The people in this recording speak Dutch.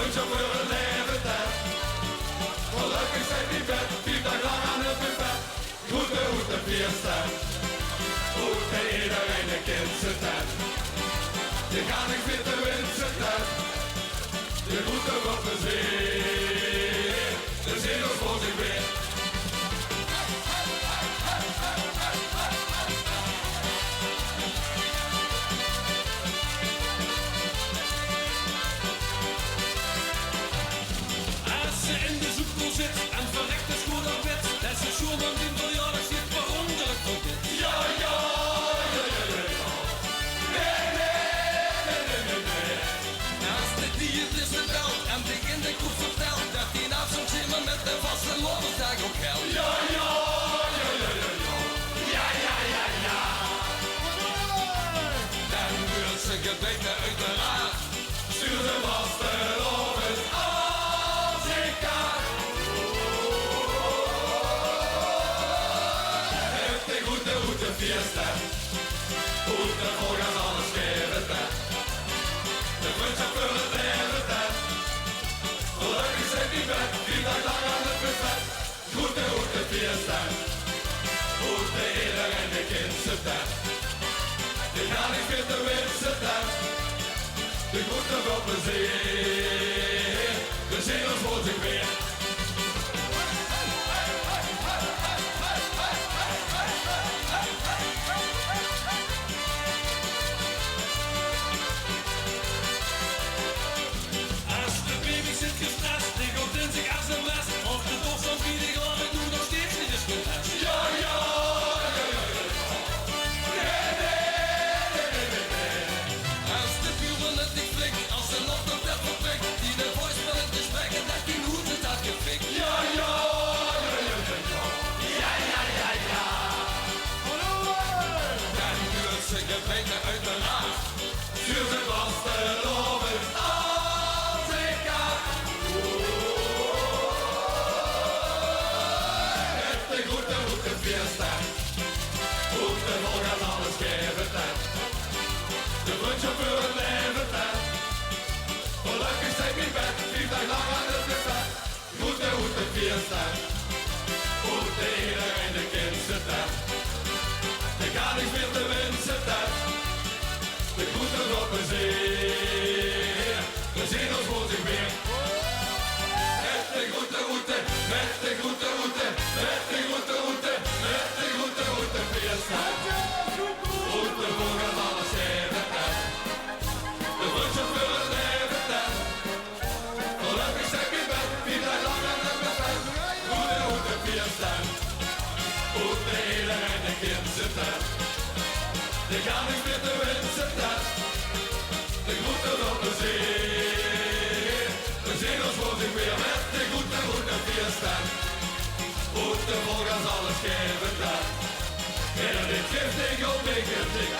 wens je voor een leven tijd. Gelukkig zijn die bed, 4 dagen lang aan het buffet. Groeten, groeten, fiesta. Groeten iedereen de kindse tijd. Je gaat niks meer te winsten tijd. Je groeten wordt plezier. De zin ons voor zich weer. En verrekt is goed op wit. Dat is een schoenman die verjaardag zit verwonderlijk voor dit. Ja, ja, ja, ja, ja, ja. Nee, nee, nee, nee, nee, nee. Als de dier is het wel en zich in de kroeg vertelt dat hij na zo'n zimmer met de vaste loversdag op geld. Ja, ja, ja, ja, ja, ja. Ja, ja, ja, ja. Dan wordt ze gebeten uiteraard. Stuur de vaste lovers als ik kan. Goede fiesta, goede volgens alles geven tijd. De vriendschap voor het leven tijd. Gelukkig zit die bed, 4 dagen lang aan het buffet. Goede fiesta, goede iedereen de kindse tijd. Je gaat niet meer te winsten tijd. De goede voor plezier, de zingers voor zich weer. Stuur de vaste lovers als ik kan. Het is goede fiesta. Goede volgens alles geven tijd. De vriendschap voor het leven tijd. Gelukkig zijn die bed, 4 dagen lang aan het buffet. Goede fiesta. Goede iedereen de kindse tijd. Ik ga niks meer te winsten tijd. De groeten op plezier, we zien ons voor zich weer. Met de groeten, met de groeten, met de groeten, met de groeten, fiesta. Groeten volgens alles geven tijd. De vriendschap voor het leven tijd. Gelukkig zeg je bed, 4 dagen lang aan het buffet. Groeten, fiesta. Groeten iedereen de kindse tijd. Je gaat niks meer te winsten tijd. De groeten op plezier. We zien ons voor zich weer met de groeten fiesta. Groeten volgens alles geven tijd. En dit geeft ik op, ik geef ik